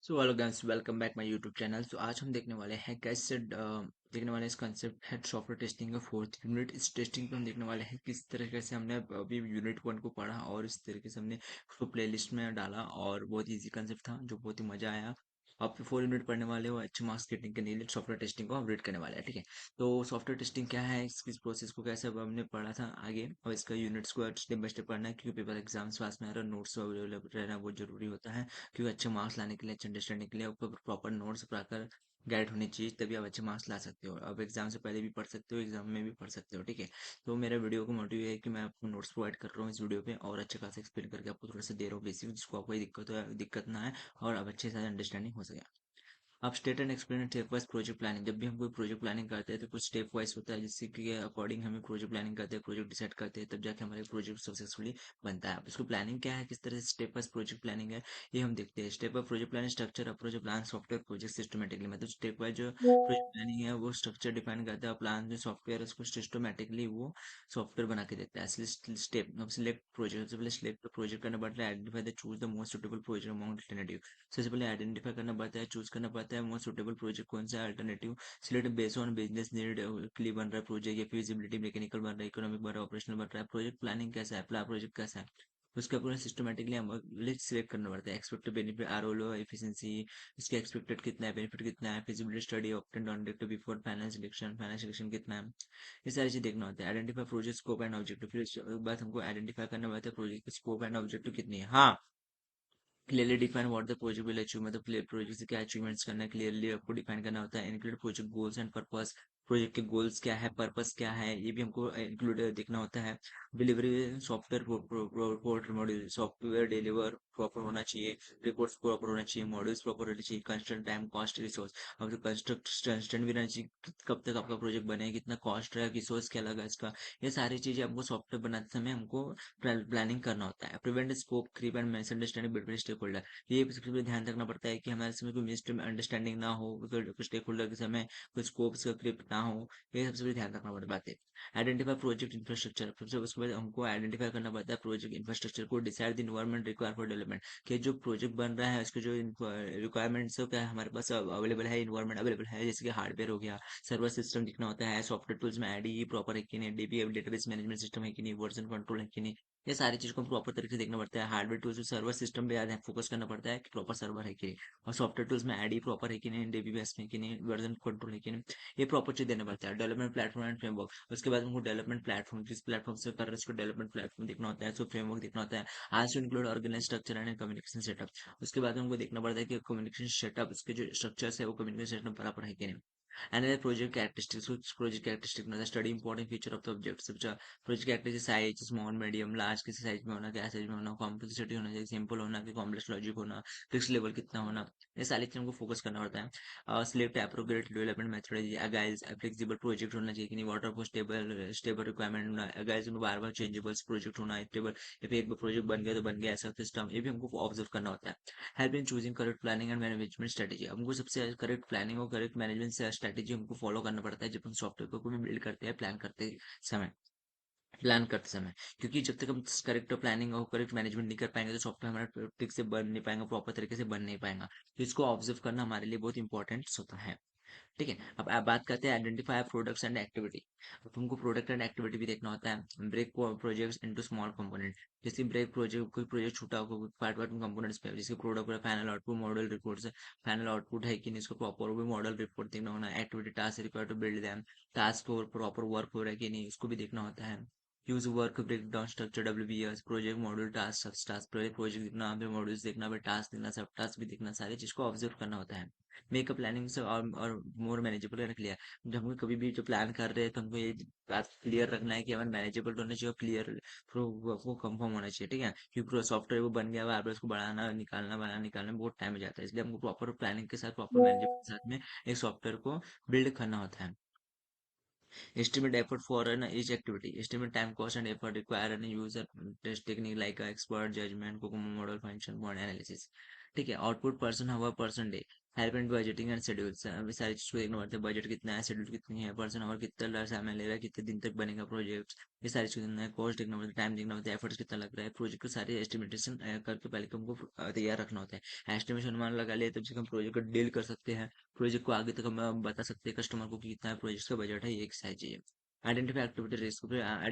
So hello guys, welcome back my YouTube channel. तो आज हम देखने वाले हैं कैसे देखने वाले इस कंसेप्ट है सॉफ्टवेयर टेस्टिंग का फोर्थ यूनिट। इस टेस्टिंग पे हम देखने वाले हैं किस तरीके से हमने अभी यूनिट 1 को पढ़ा और इस तरीके से हमने उसको प्लेलिस्ट में डाला और बहुत इजी कंसेप्ट था जो बहुत ही मजा आया। आप 4 यूनिट पढ़ने वाले हो, अच्छे मार्क्स गेटिंग के लिए सॉफ्टवेयर टेस्टिंग को हम रीड करने वाले हैं, ठीक है। तो सॉफ्टवेयर टेस्टिंग क्या है, इसकी प्रोसेस को कैसे अब हमने पढ़ा था आगे, और इसका यूनिट्स को स्टेप बाय स्टेप पढ़ना है क्योंकि पेपर एग्जाम्स पास में आ रहा है। नोट्स अवेलेबल रहना बहुत जरूरी होता है क्योंकि अच्छे मार्क्स लाने के लिए, अच्छे अंडरस्टैंडिंग के लिए आपको प्रॉपर नोट्स प्रॉपर गाइड होनी चाहिए, तभी आप अच्छे मार्क्स ला सकते हो। अब एग्जाम से पहले भी पढ़ सकते हो, एग्जाम में भी पढ़ सकते हो, ठीक है। तो मेरा वीडियो का मोटिव है कि मैं आपको नोट्स प्रोवाइड कर रहा हूँ इस वीडियो पे और अच्छे खासे एक्सप्लेन करके आपको थोड़ा सा दे रहा हूँ बेसिक, जिसको आपको दिक्कत ना है और अब अच्छे से अंडरस्टैंडिंग हो सके। आप state and explain step wise project planning, जब भी हम कोई प्रोजेक्ट प्लानिंग करते हैं तो कुछ स्टेप वाइज होता है जिससे कि अकॉर्डिंग हमें प्रोजेक्ट प्लानिंग करते हैं, प्रोजेक्ट डिसाइड करते हैं, तब जाके हमारे प्रोजेक्ट सक्सेसफुली बनता है। अब इसको प्लानिंग क्या है, किस तरह से स्टेप वाइज प्रोजेक्ट प्लानिंग है, ये हम देखते हैं। Step wise project planning structure approach plan software project systematically, मतलब स्टेप वाइज जो प्रोजेक्ट प्लानिंग है वो स्ट्रक्चर डिफाइन करता है, प्लान जो सॉफ्टवेयर है उसको सिस्टमेटिकली वो सॉफ्टवेयर बना के देता है। स्टेप सिलेक्ट प्रोजेक्ट, सबसे पहले सिलेक्ट प्रोजेक्ट करना पड़ता है, identify the choose the most suitable project among alternative. सबसे पहले आइडेंटिफाई करना पड़ता है, चूज करना पड़ता है मोस्ट सुटेबल प्रोजेक्ट कौन सा है, alternative select based on business need के लिए बन रहा है प्रोजेक्ट या फिजिबिलिटी मैकेनिकल बन रहा है, इकोनॉमिक बन रहा है, ऑपरेशनल बन रहा है। प्रोजेक्ट प्लानिंग कैसा है, प्रोजेक्ट कैसा है, उसका पूरा सिस्टमेटिकली हम लिस्ट सिलेक्ट करना पड़ता है। एक्सपेक्टेड बेनिफिट आरओएल एफिशिएंसी, इसके एक्सपेक्टेड कितना है, बेनिफिट कितना है, feasibility study obtained on direct before final selection कितना है, ये सारी चीज देखना होता है। Identify project scope and objective, फिर इसके बाद हमको आइडेंटिफाई करना पड़ता है प्रोजेक्ट स्कोप एंड ऑब्जेक्टिव कितनी है। हाँ, clearly define what the project will achieve, मतलब प्रोजेक्ट से क्या अचीवमेंट्स करना है क्लियरली आपको डिफाइन करना होता है। Include project goals and purpose, project के गोल्स क्या है, पर्पस क्या है, ये भी हमको इंक्लूड देखना होता है। Delivery software report module, software deliver proper होना चाहिए, रिपोर्ट्स प्रॉपर होना चाहिए, मॉड्यूल्स प्रॉपर होना चाहिए, कंस्टेंट टाइम कॉस्ट रिसोर्स, अब तो कंस्टेंट भी रहना चाहिए, कब तक आपका प्रोजेक्ट बने, कितना कॉस्ट है, रिसोर्स क्या लगा इसका, ये सारी चीजें हमको सॉफ्टवेयर बनाते समय हमको प्लानिंग करना होता है। Prevent scope creep and misunderstanding between stakeholder, ये सबसे पहले ध्यान रखना पड़ता है कि हमारे समय कोई मिस अंडरस्टैंडिंग ना हो, स्टेक होल्डर के समय कोई स्कोप का क्रिप ना हो, ये सबसे पहले ध्यान रखना पड़ता है। आइडेंटिफाई प्रोजेक्ट इंफ्रास्ट्रक्चर, सबसे उसके बाद हमको आइडेंटिफाई करना पड़ता है प्रोजेक्ट इंफ्रास्ट्रक्चर को, decide the environment require for development, कि जो प्रोजेक्ट बन रहा है उसके जो रिक्वायरमेंट्स है क्या हमारे पास अवेलेबल है, इन्वायरमेंट अवेलेबल है, जैसे कि हार्डवेयर हो गया, सर्वर सिस्टम दिखना होता है, सॉफ्टवेयर टूल्स में आईडीई प्रॉपर है कि नहीं, डीबी डेटाबेस मैनेजमेंट सिस्टम है कि नहीं, वर्जन कंट्रोल है कि नहीं, ये सारी चीज को प्रॉपर तरीके से देखना पड़ता है। हार्डवेयर टूल्स में सर्वर सिस्टम पे याद फोकस करना पड़ता है कि प्रॉपर सर्वर है कि नहीं, और सॉफ्टवेयर टूल्स में आईडी प्रॉपर है कि नहीं, डीबीएस में कि नहीं, वर्जन कंट्रोल है कि नहीं, ये प्रॉपर चीज देना पड़ता है। डेवलपमेंट प्लेटफॉर्म एंड फ्रेमवर्क, उसके बाद हमको डेवलपमेंट प्लेटफॉर्म किस प्लेटफॉर्म से कर रहे हैं उसको डेवलपमेंट प्लेटफॉर्म देखना होता है, सो फ्रेमवर्क देखना होता है। आज to include organize structure and communication setup, उसके बाद हमको देखना पड़ता है कि कम्युनिकेशन सेटअप, उसके जो स्ट्रक्चर्स है वो कम्युनिकेशन सेटअप बराबर है कि नहीं। Another project characteristics, which project characteristic ना study important feature of the object, सब project characteristic size small medium large, किस साइज में होना, क्या साइज में होना, कॉम्प्लेक्सिटी होना चाहिए, सिंपल होना कि कॉम्प्लेक्स लॉजिक होना, फिक्स लेवल कितना होना, ये सारी चीजों को फोकस करना पड़ता है। Select appropriate development methodology, agile flexible project होना चाहिए कि नहीं, वाटर को स्टेबल स्टेबल रिक्वायरमेंट होना, अगाइल में बार बार चेंजेबल प्रोजेक्ट होना, स्टेबल, या फिर एक बार प्रोजेक्ट बन गया तो बन गया ऐसा सिस्टम, ये भी हमको ऑब्जर्व करना होता है। Help in choosing correct planning and management strategy, हमको सबसे करेक्ट प्लानिंग और करेक्ट मैनेजमेंट स्ट्रेटेजी हमको फॉलो करना पड़ता है जब हम सॉफ्टवेयर को भी बिल्ड करते हैं, समय प्लान करते समय, क्योंकि जब तक हम करेक्ट प्लानिंग और करेक्ट मैनेजमेंट नहीं कर पाएंगे तो सॉफ्टवेयर हमारा ठीक से बन नहीं पाएगा, प्रॉपर तरीके से बन नहीं पाएगा। तो इसको ऑब्जर्व करना हमारे लिए बहुत इंपॉर्टेंट होता है, ठीक है। अब आप बात करते हैं आइडेंटिफाई प्रोडक्ट्स एंड एक्टिविटी, अब तुमको प्रोडक्ट एंड एक्टिविटी भी देखना होता है। Break projects into small component, जैसे ब्रेक प्रोजेक्ट, कोई प्रोजेक्ट छूटा हो, कोई पार्ट पार्ट में कंपोनेंट्स पे, जैसे product final output model reports है, फाइनल आउटपुट है कि नहीं, इसको प्रॉपर भी मॉडल रिपोर्ट देखना होना, activity task require to build them, task और प्रॉपर वर्क हो रहा है कि नहीं, उसको भी देखना होता है। Use work breakdown structure WBS, project module task सब टास्क, प्रोजेक्ट देखना, मॉड्यूल्स देखना, टास्क देखना, सब टास्क भी देखना, सारी चीज को ऑब्जर्व करना होता है। मेकअप प्लानिंग से और मोर मैनेजेबल रख लिया, जब हम कभी भी जो प्लान कर रहे हैं तो हमको ये बात क्लियर रखना है कि हमारा मैनेजेबल होना चाहिए और क्लियर वो कंफर्म होना चाहिए, ठीक है। क्योंकि पूरा सॉफ्टवेयर वो बन गया, बार बार उसको बनाना निकालना में बहुत टाइम हो जाता है, इसलिए हमको प्रॉपर प्लानिंग के साथ, प्रॉपर मैनेजमेंट के साथ में एक सॉफ्टवेयर को बिल्ड करना होता है। Estimate effort for each activity. Estimate time, cost, and effort required and user test technique like expert judgment, COCOMO model, function point analysis. ठीक है। Output person hour person day, help in budgeting and schedules, अभी सारी चीज़ को देखना पड़ता है, budget कितना है, शेड्यूल कितनी है, पर्सन और कितना समय ले रहा है, कितने दिन तक बनेगा प्रोजेक्ट, ये सारी चीज़ें देखना है, कॉस्ट देखना पड़ता है, टाइम देखना होता है, एफर्ट्स कितना लग रहा है, प्रोजेक्ट को सारी एस्टिमेटेशन करके पहले तुमको तैयार रखना होता है। एस्टिमेशन अनुमान लगा लिया तब से हम प्रोजेक्ट को डील कर सकते हैं, प्रोजेक्ट को आगे तक हम बता सकते हैं कस्टमर को कि कितना है प्रोजेक्ट का बजट है, ये एक सारी चीज़ है। Identify activity risk,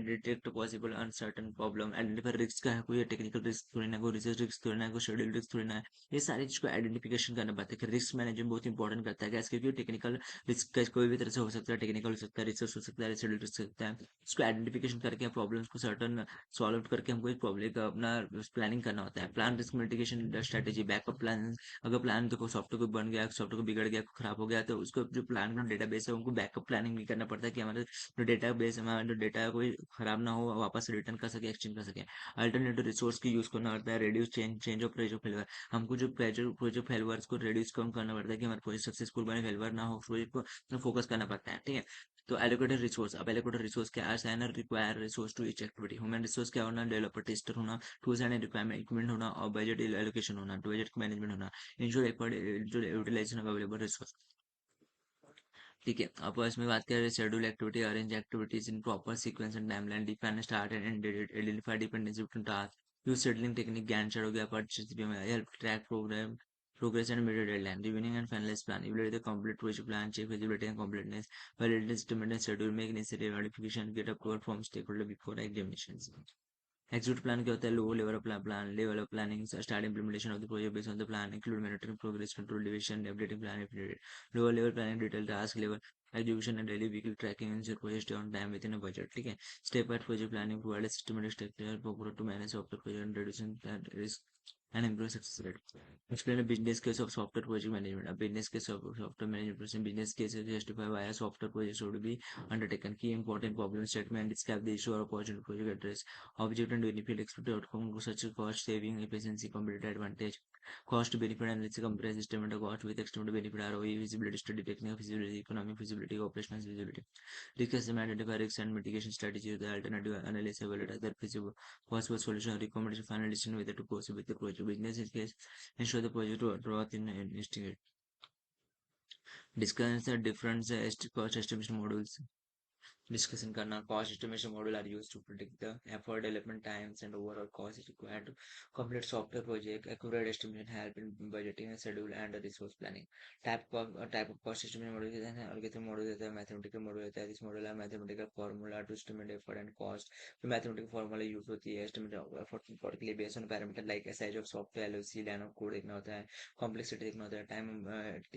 detect possible uncertain problem, identify risk का है, कोई टेक्निकल रिस्क थोड़ी ना, कोई रिसर्च रिस्क थोड़ी ना, कोई शेड्यूल रिस्क थोड़ी ना है, ये सारी चीज को आइडेंटिफिकेशन करना पड़ता है कि रिस्क मैनेजमेंट बहुत इंपॉर्टेंट करता है, कैसे, क्योंकि टेक्निकल रिस्क कोई भी तरह से हो सकता है, टेक्निकल हो सकता है, रिसर्च हो सकता है, शेड्यूल हो सकता है, उसको आइडेंटिफिकेशन करके प्रॉब्लम्स को सर्टन सॉल्व आउट करके हमको एक प्रॉब्लम का अपना प्लानिंग करना होता है। Plan risk mitigation strategy, backup plan, अगर प्लान देखो सॉफ्टवेयर को बन गया, सॉफ्टवेयर को बिगड़ गया, खराब हो गया, तो उसको जो प्लान का डेटाबेस है उनको बैकअप प्लानिंग भी करना पड़ता है कि हमारे जो डेटा बेस हमारा जो डेटा है कोई खराब ना हो, वापस रिटर्न कर सके, एक्सचेंज कर सके। अल्टरनेटिव रिसोर्स की यूज करना पड़ता है, reduce change of pleasure failure, हमको जो प्रोजेक्ट फेलियर्स को रिड्यूस कम करना पड़ता है कि हमारा प्रोजेक्ट सक्सेसफुल बने, फेलियर ना हो, प्रोजेक्ट को फोकस करना पड़ता है, ठीक है। तो एलोकेटेड रिसोर्स, अब एलोकेटेड रिसोर्स क्या, assigner require resource to each activity, human resource क्या होना, डेवलपर टेस्टर होना, टूल्स एंड रिक्वायरमेंट इक्विपमेंट होना, और बजट एलोकेशन होना, बजट मैनेजमेंट होना, ensure utilization of available resource. ठीक है, अब इसमें बात करें schedule activity, arrange activities in proper sequence and timeline, define start and end date, identify dependency between task, use scheduling technique, Gantt chart हो गया, परचेज में help track program progress and measure deadline, reviewing and finalize plan, evaluate the complete project plan, check feasibility and completeness, validate estimate and schedule, make necessary modification, get approval from stakeholder before examinations. Execute plan क्या होता है, low level plan, level planning, start implementation of the project based on the plan, include monitoring progress, control division, updating plan if needed, lower level planning, detail task level execution and daily weekly tracking, ensure project on time within a budget, ठीक है। Step by project planning, provide systematic structure for to manage software project, reducing risk and improve success rate. Explain a business case of software project management. A business case of software management person, business cases justify why a software project should be undertaken. Key important problem statement, describe the issue or opportunity project address, object and benefit, expected outcome, such as cost saving, efficiency, competitive advantage, cost benefit analysis, compare estimate of cost with estimated benefit, ROE, visibility study, technical feasibility, economic feasibility, operational feasibility. Risk assessment, identify risks and mitigation strategies, the alternative analysis, evaluate other feasible possible solution, recommendation, final decision whether to proceed with the project. Business case, ensure the project growth in estimate. Discuss the different cost estimation models. Discussion करना, cost estimation model are used to predict the effort, development times and overall cost required to complete software project. Accurate estimation help in budgeting and schedule and resource planning. Type of cost estimation model देते हैं, algorithm model देता है, mathematical model देता है. This model है mathematical formula to estimate effort and cost. तो mathematical formula use होती है estimate of effort के लिए based on parameter like size of software, LOC, line of code देखना होता है, complexity देखना होता है, time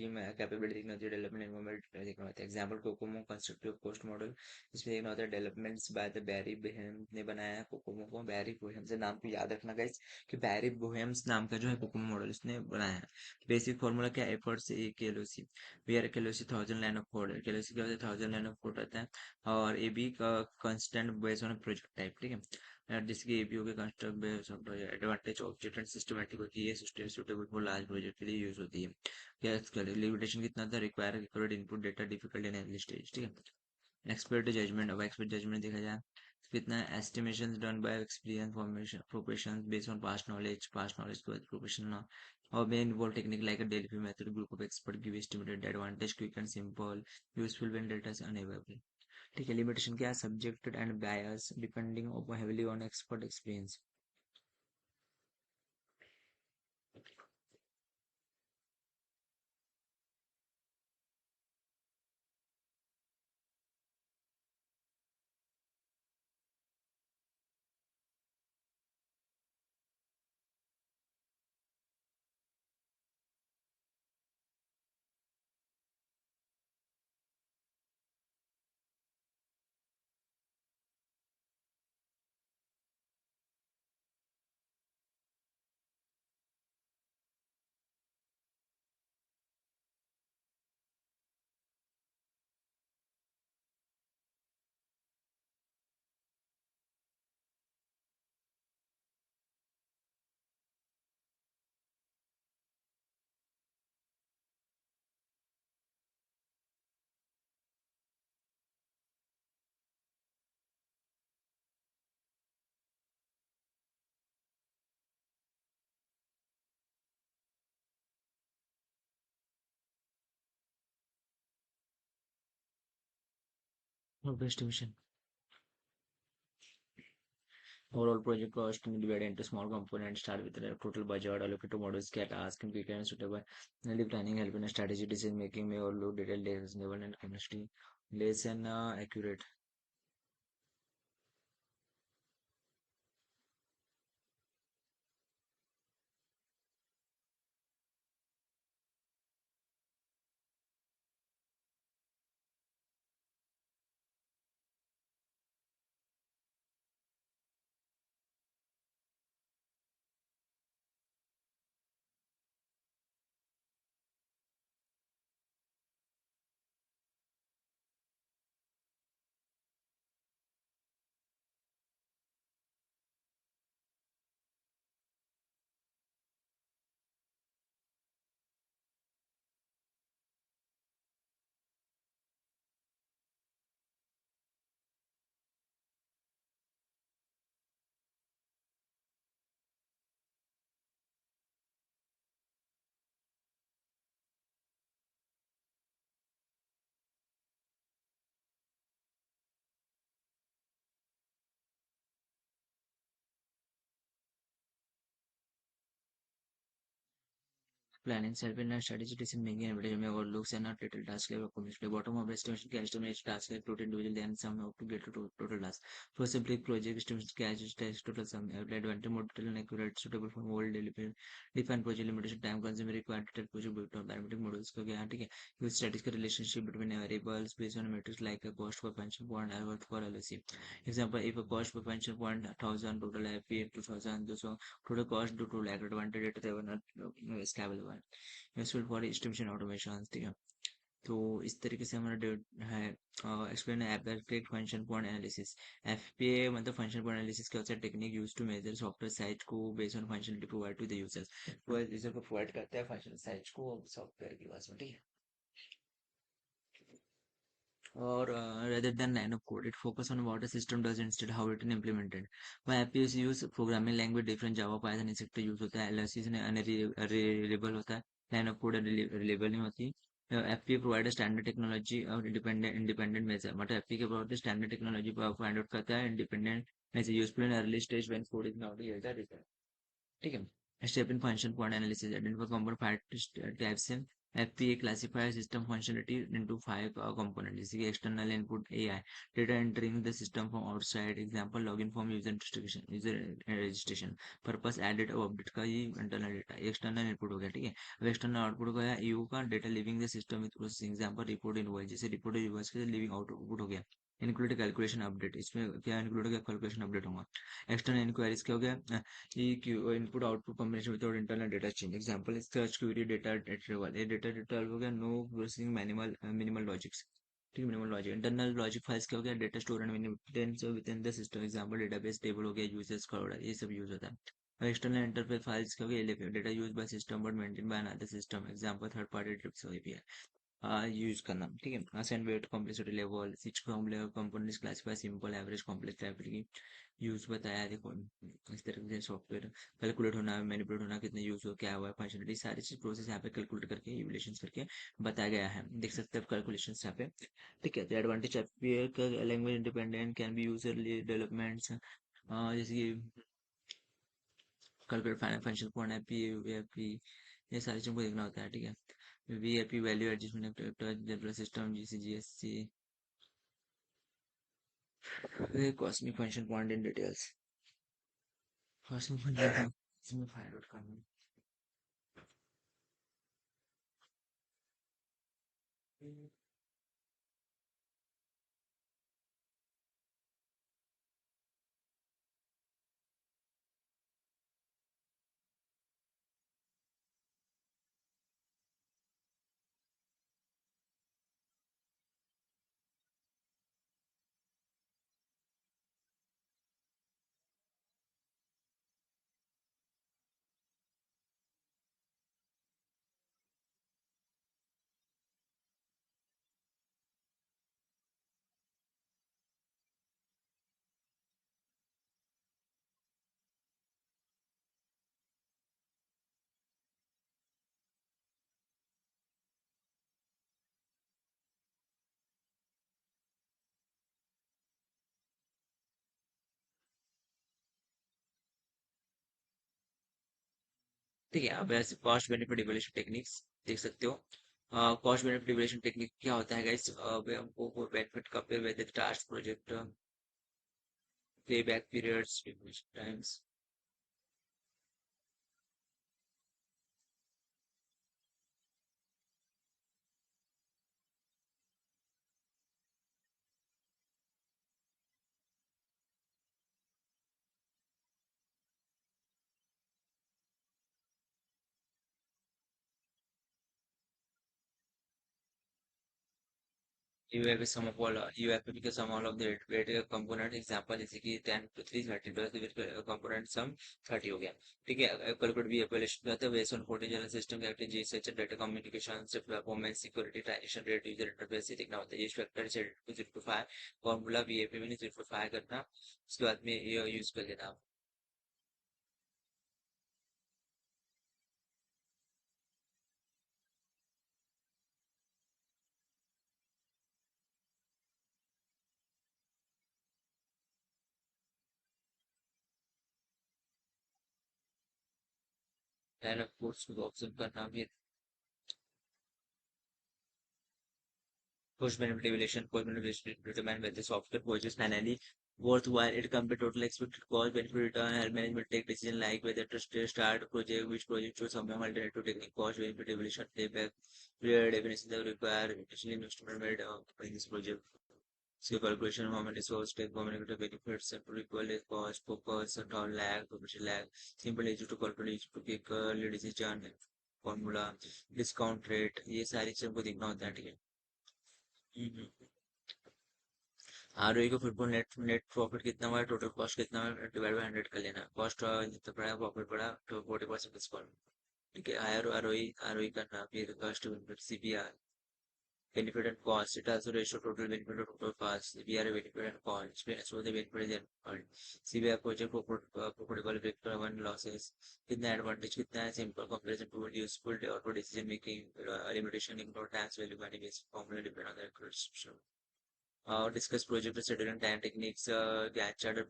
team capability देखना होती है, development environment देखना होता है. Example COCOMO constructive cost model, इसमें देखना होता है developments by the Barry Boehm ने बनाया है कोकोमो को. बैरी बोहेम से नाम को याद रखना गाइस कि बैरी बोहेम्स नाम का जो है कोकोमो मॉडल इसने बनाया है. बेसिक फॉर्मूला क्या, एफर्ट से A K L O C, where K L O C 1000 line of code, K L O C क्या होता है 1000 लाइन ऑफ कोड रहता है, और ए बी का constant based on project type, ठीक है. जिसकी एपी हो गया construct based on project, advantage object and systematic होती है, system suitable for large project के लिए यूज होती है. क्या लिमिटेशन कितना था, require accurate input data, difficult in early stage, ठीक है. एक्सपर्ट जजमेंट, अब एक्सपर्ट जजमेंट देखा जाए तो कितना estimation done by experience formation profession based on past knowledge के बाद प्रोफेशनल, और main involve technique like a Delphi method, group of expert give estimated advantage, quick and simple, useful when data is unavailable. ठीक है, limitation क्या है, subjected and bias depending heavily on expert experience. Of estimation. Overall project cost can be divided into small components. Start with the total budget, allocate to models, get ask, and and suitable. Early planning help in a strategy decision making may overload detailed data level and chemistry. Less and accurate. Planning self-reliant strategy decision making every may overlooks and not little task level complexity. Bottom of estimation can estimate task like total individual then sum up to get to total task. For simply project estimation cash is test total sum apply advantage more detailed and accurate suitable for all delivery define project limitation time consuming required detailed project built on parametric models का क्या ठीक है use statistical relationship between variables based on metrics like a cost per function point and worth for LOC. Example if a cost per function point 1000 total FP 2000 so total cost due to lack advantage data they were not scalable one useful for estimation automation ठीक है तो इस तरीके से हमारा है explain abstract function point analysis FPA मतलब function point analysis क्या होता है technique use to measure software size को based on functionality provide to the users वो यूजर को प्रोवाइड करता है फंक्शन साइज को सॉफ्टवेयर की पास में ठीक है or rather than line of code. It focus on what a system does instead how it is implemented. By APIs use programming language different Java, Python etc. Use होता है LLC में unreliable होता है line of code reliable नहीं होती FP provide standard technology और independent measure मतलब FP के provide standard technology find out करता है independent measure useful in early stage when code is not real ठीक है step in function point analysis identify component five types हैं FPA classifies system functionality into five components जैसे कि external input AI data entering the system from outside example login form user registration purpose edit और update का ये internal data external input हो गया ठीक है अब external output हो गया EU का data leaving the system with processing example report invoice जैसे report invoice के leaving output हो गया इंक्लूड कैलकुलेशन अपडेट इसमें क्या इंक्लूड हो गया कैलकुलेशन अपडेट होगा एक्सटर्नल इंक्वायरीज क्या हो गया input output combination without internal data change example search query data retrieval ये डेटा रिट्रीवल हो गया नो प्रोसेसिंग मिनिमल लॉजिक्स ठीक है minimal logic internal logic files क्या हो गया data store and with in the system example database table हो गया यूजर्स क्लाउड ये सब यूज होता है और एक्सटर्नल इंटरफेस फाइल्स क्या हो गया data use by system but maintain by another system example third party trips API use करना ठीक है असेंड weight complexity level such components classify simple average complex type की यूज बताया देखो इस तरह से सॉफ्टवेयर कैलकुलेट होना मैनिपुलेट होना कितने यूज हो क्या हुआ है फंक्शनलिटी सारी चीज प्रोसेस यहाँ पे कैलकुलेट करके इवैल्यूएशन करके बताया गया है देख सकते हैं कैलकुलेशन यहाँ पे ठीक है तो advantage language independent can be user developments जैसे कि calculate final function point AP ये सारी चीजों को देखना होता है ठीक है VAP value adjustment general system GCGSC cosmic function point in details cosmic function इसमें फाइंड आउट करना ठीक है, अब ऐसे कॉस्ट बेनिफिट इवैल्यूएशन टेक्निक्स देख सकते हो। कॉस्ट बेनिफिट इवैल्यूएशन टेक्निक क्या होता है गाइस? हमको benefit compare with task project payback periods, times. You have a sum of all, you have to pick a sum all of the weighted component example जैसे कि 10 to 3 30 plus the component sum 30 हो गया। ठीक है, calculate भी evaluation करते हैं based on potential system activity such data communication performance security transaction rate user interface से देखना होता है। ये फैक्टर से 0 to 5 फॉर्मूला वीएपी में 0 to 5 करना, उसके बाद में ये यूज कर लेना। देन ऑफ कोर्स को ऑब्जर्व करना भी। Cost benefit evaluation, cost benefit determined whether software purchase finally worthwhile. It compare total expected cost benefit return. Help management take decision like whether to start a project, which project should somehow alternative technique, cost benefit evaluation, payback period, definition that require initial investment made in this project. So calculation how many source take how many benefits and to equal cost, focus, and lag, commercial lag, simple easy to calculate, easy to pick decision, formula, discount rate, ये सारी चीजों को देखना होता है। ठीक है। ROE को फिर नेट नेट प्रॉफिट कितना हुआ है, टोटल कॉस्ट कितना है, डिवाइड बाय 100 कर लेना। कॉस्ट जितना पड़ा प्रॉफिट पड़ा तो 40% डिस्काउंट। ठीक है, हायर आरओई आरओई करना, फिर cost benefit CBR benefit and cost. It also ratio total benefit to total cost. CBR benefit and cost. Experience with the benefit is earned. CBR project profitable vector one losses. कितना advantage कितना है, simple comparison tool useful auto decision making, limitation ignore tax value money based formula depend on the description. Discuss project scheduling time techniques, Gantt chart,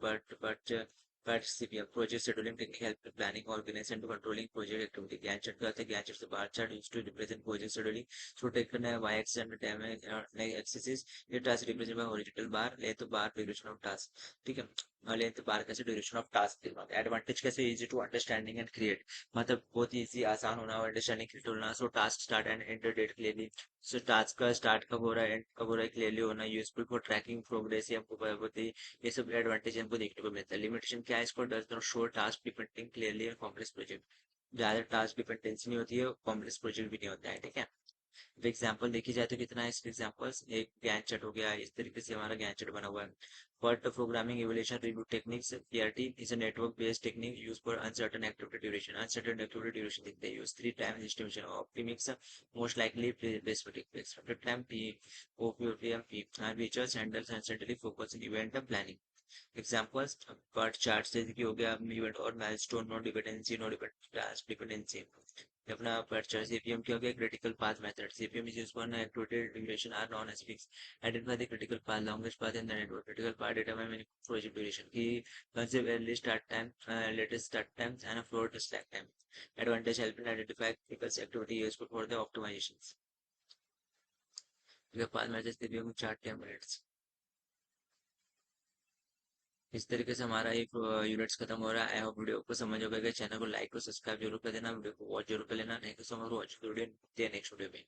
but CPM project scheduling technique help in planning, organizing, and controlling project activity. Gantt chart कहते हैं, Gantt chart the bar chart used to represent project scheduling. So taken a y-axis and time axis is ये task represented by horizontal bar, length bar duration of task. ठीक है, length बार कैसे duration of task देखना होता है। Advantage कैसे, easy to understanding and create, मतलब बहुत इजी आसान होना, अंडरस्टैंडिंग क्रिएट होना। So task start and end date clearly, so task का स्टार्ट कब हो रहा है एंड कब हो रहा है क्लियरली होना। यूजफुल फॉर ट्रैकिंग प्रोग्रेस, ये हमको पता होती है। ये सब एडवांटेज हमको देखने को मिलता है। लिमिटेशन क्या है इसको, does not show task depending clearly and complex project, ज्यादा टास्क डिपेंडेंसी नहीं होती है, कॉम्प्लेक्स प्रोजेक्ट भी नहीं होता है। ठीक है, तो एग्जाम्पल देखी जाए तो कितना है इसके एग्जाम्पल्स, एक गैंट चार्ट हो गया, इस तरीके से हमारा गैंट चार्ट बना हुआ है। But programming evaluation review techniques PRT is a network based technique used for uncertain activity duration. Uncertain activity duration they use 3 times estimation of premix, most likely best predicted expected time P OPM P and features handles uncertainty focus in event planning. Examples, but charts जैसे कि हो गया event और milestone, no dependency, no task dependency। अपना purchase CPM क्या हो गया, critical path method। CPM is used for an activity duration are known as fixed. Identify the critical path, longest path in the network। Critical path determine many project duration की concept early start time, latest start times and a float slack time। Advantage help in identify critical activity useful for the optimizations। critical path method CPM chart 10 minutes। इस तरीके से हमारा एक units खत्म हो रहा है। आई होप वीडियो को समझ हो गया। चैनल को लाइक और सब्सक्राइब जरूर कर देना, वीडियो को वॉच जरूर कर लेना। Next watch video next video में।